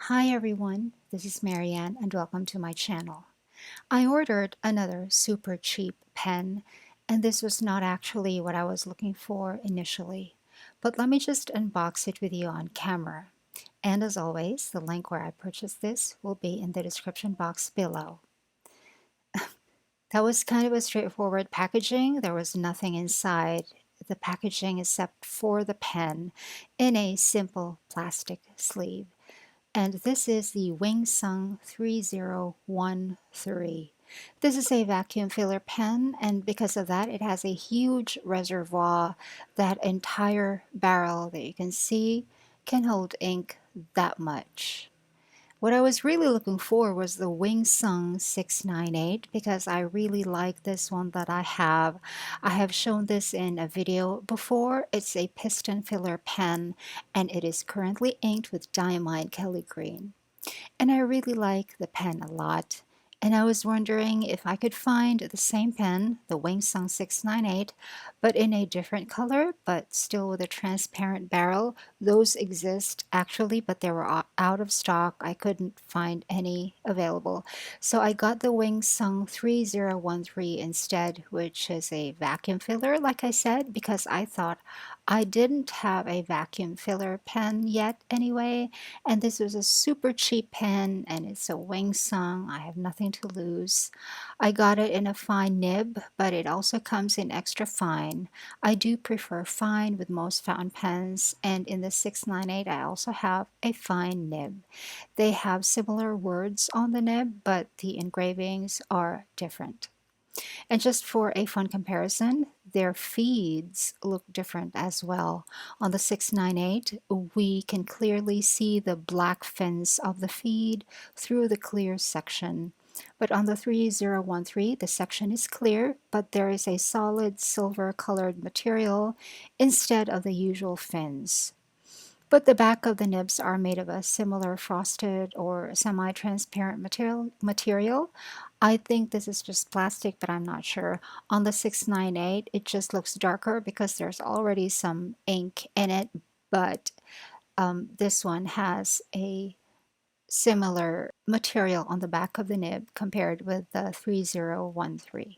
Hi everyone, this is Marianne and welcome to my channel. I ordered another super cheap pen and this was not actually what I was looking for initially. But let me just unbox it with you on camera. And as always, the link where I purchased this will be in the description box below. That was kind of a straightforward packaging. There was nothing inside the packaging except for the pen in a simple plastic sleeve. And this is the Wingsung 3013. This is a vacuum filler pen, and because of that, it has a huge reservoir. That entire barrel that you can see can hold ink that much. What I was really looking for was the Wingsung 698 because I really like this one that I have. I have shown this in a video before. It's a piston filler pen and it is currently inked with Diamine Kelly Green. And I really like the pen a lot. And I was wondering if I could find the same pen, the Wingsung 698, but in a different color, but still with a transparent barrel. Those exist actually, but they were out of stock. I couldn't find any available. So I got the Wingsung 3013 instead, which is a vacuum filler, like I said, because I thought I didn't have a vacuum filler pen yet anyway. And this was a super cheap pen and it's a Wingsung. I have nothing to lose. I got it in a fine nib, but it also comes in extra fine. I do prefer fine with most fountain pens, and in the 698 I also have a fine nib. They have similar words on the nib, but the engravings are different. And just for a fun comparison, their feeds look different as well. On the 698, we can clearly see the black fins of the feed through the clear section. But on the 3013, the section is clear, but there is a solid silver colored material instead of the usual fins. But the back of the nibs are made of a similar frosted or semi-transparent material. I think this is just plastic, but I'm not sure. On the 698, it just looks darker because there's already some ink in it, but this one has a similar material on the back of the nib compared with the 3013.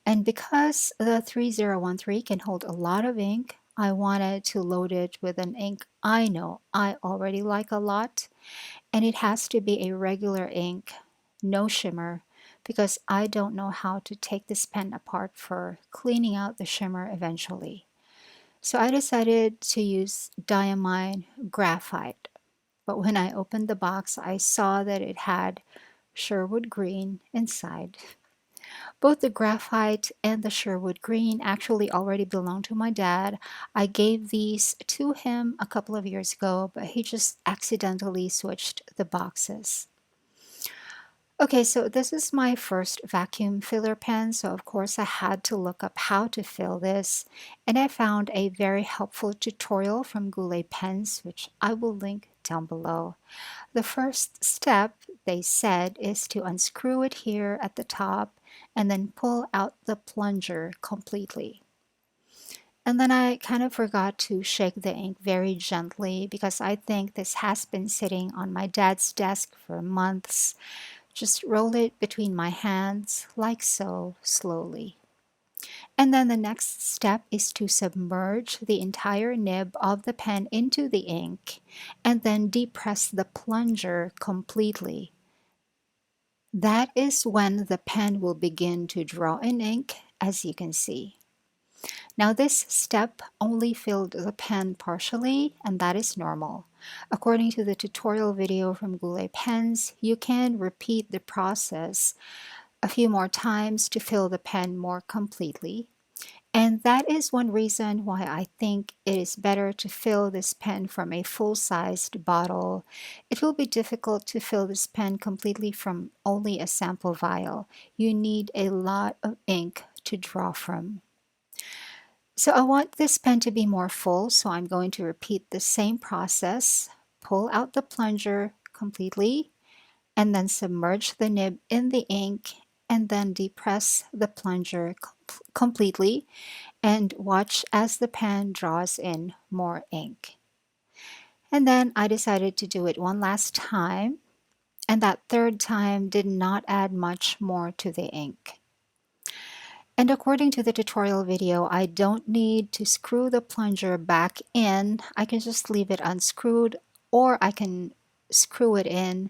And because the 3013 can hold a lot of ink, I wanted to load it with an ink I know I already like a lot, and it has to be a regular ink, no shimmer, because I don't know how to take this pen apart for cleaning out the shimmer eventually. So I decided to use Diamine Graphite, but when I opened the box, I saw that it had Sherwood Green inside. Both the graphite and the Sherwood Green actually already belong to my dad. I gave these to him a couple of years ago, but he just accidentally switched the boxes. Okay, so this is my first vacuum filler pen, so of course I had to look up how to fill this, and I found a very helpful tutorial from Goulet Pens, which I will link down below. The first step, they said, is to unscrew it here at the top and then pull out the plunger completely. And then I kind of forgot to shake the ink very gently because I think this has been sitting on my dad's desk for months. Just roll it between my hands like so, slowly. And then the next step is to submerge the entire nib of the pen into the ink and then depress the plunger completely. That is when the pen will begin to draw in ink, as you can see. Now this step only filled the pen partially, and that is normal. According to the tutorial video from Goulet Pens, you can repeat the process a few more times to fill the pen more completely. And that is one reason why I think it is better to fill this pen from a full-sized bottle. It will be difficult to fill this pen completely from only a sample vial. You need a lot of ink to draw from. So I want this pen to be more full, so I'm going to repeat the same process. Pull out the plunger completely, and then submerge the nib in the ink, and then depress the plunger completely, and watch as the pen draws in more ink. And then I decided to do it one last time, and that third time did not add much more to the ink. And according to the tutorial video, I don't need to screw the plunger back in. I can just leave it unscrewed, or I can screw it in.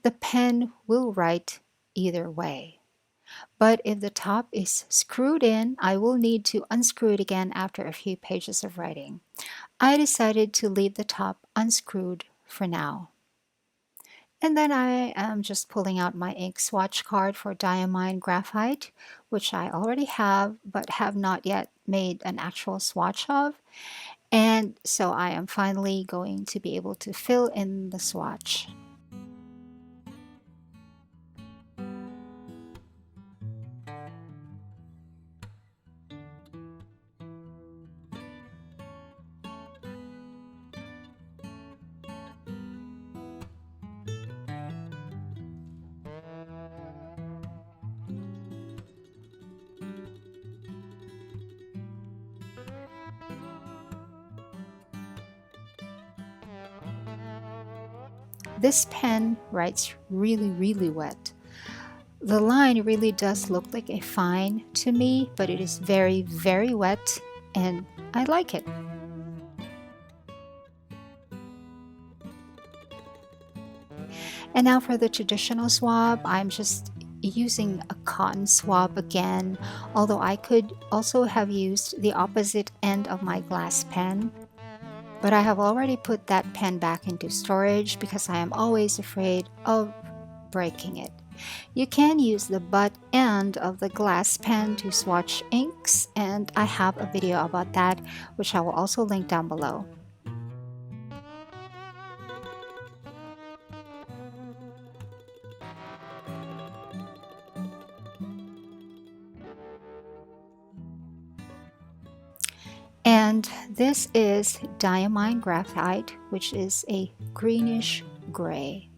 The pen will write either way. But if the top is screwed in, I will need to unscrew it again after a few pages of writing. I decided to leave the top unscrewed for now. And then I am just pulling out my ink swatch card for Diamine Graphite, which I already have but have not yet made an actual swatch of. And so I am finally going to be able to fill in the swatch. This pen writes really wet. The line really does look like a fine to me, but it is very wet, and I like it. And now for the traditional swab, I'm just using a cotton swab again, although I could also have used the opposite end of my glass pen. But I have already put that pen back into storage because I am always afraid of breaking it. You can use the butt end of the glass pen to swatch inks, and I have a video about that, which I will also link down below. And this is Diamine Graphite, which is a greenish gray.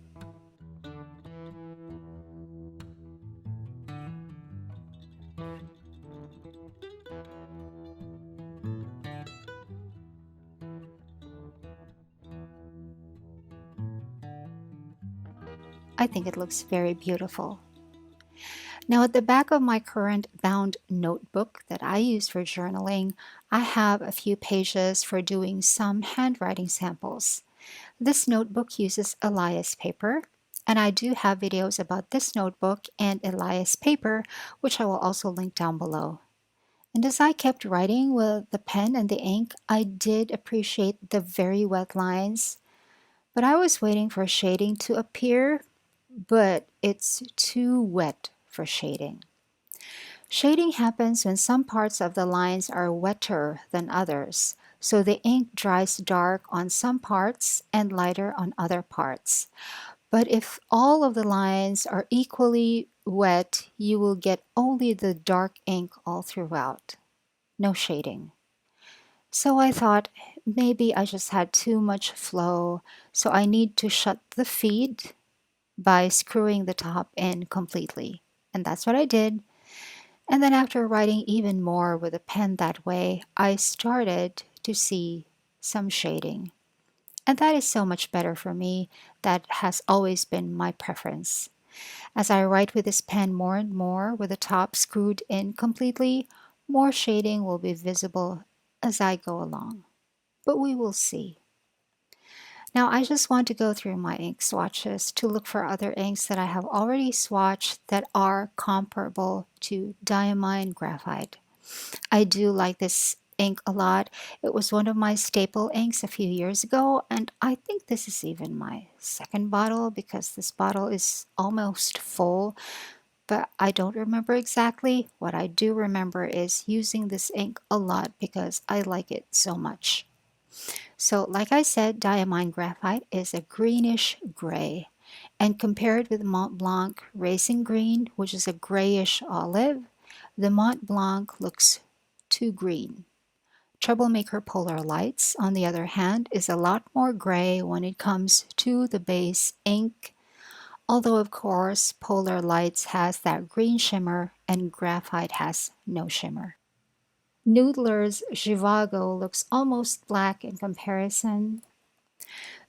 I think it looks very beautiful. Now at the back of my current bound notebook that I use for journaling, I have a few pages for doing some handwriting samples. This notebook uses Elias paper, and I do have videos about this notebook and Elias paper, which I will also link down below. And as I kept writing with the pen and the ink, I did appreciate the very wet lines, but I was waiting for shading to appear, but it's too wet for shading. Shading happens when some parts of the lines are wetter than others, so the ink dries dark on some parts and lighter on other parts. But if all of the lines are equally wet, you will get only the dark ink all throughout. No shading. So I thought maybe I just had too much flow, so I need to shut the feed by screwing the top in completely. And that's what I did. And then after writing even more with a pen that way, I started to see some shading. And that is so much better for me. That has always been my preference. As I write with this pen more and more with the top screwed in completely, more shading will be visible as I go along. But we will see. Now I just want to go through my ink swatches to look for other inks that I have already swatched that are comparable to Diamine Graphite. I do like this ink a lot. It was one of my staple inks a few years ago, and I think this is even my second bottle because this bottle is almost full, but I don't remember exactly. What I do remember is using this ink a lot because I like it so much. So like I said, Diamine Graphite is a greenish gray, and compared with Montblanc Racing Green, which is a grayish olive, the Montblanc looks too green. Troublemaker Polar Lights, on the other hand, is a lot more gray when it comes to the base ink, although of course Polar Lights has that green shimmer and Graphite has no shimmer. Noodler's Zhivago looks almost black in comparison.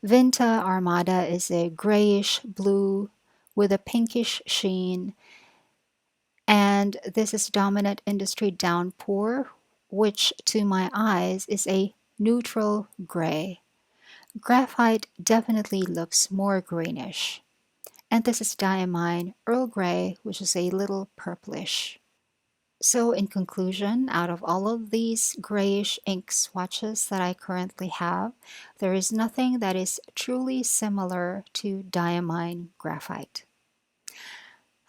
Vinta Armada is a grayish blue with a pinkish sheen, and this is Dominant Industry Downpour, which to my eyes is a neutral gray. Graphite definitely looks more greenish. And this is Diamine Earl Grey, which is a little purplish. So in conclusion, out of all of these grayish ink swatches that I currently have, there is nothing that is truly similar to Diamine Graphite.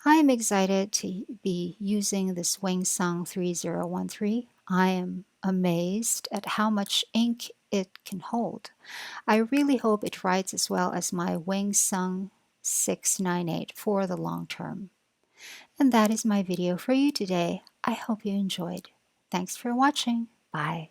I'm excited to be using this Wingsung 3013. I am amazed at how much ink it can hold. I really hope it writes as well as my Wingsung 698 for the long term. And that is my video for you today. I hope you enjoyed. Thanks for watching. Bye.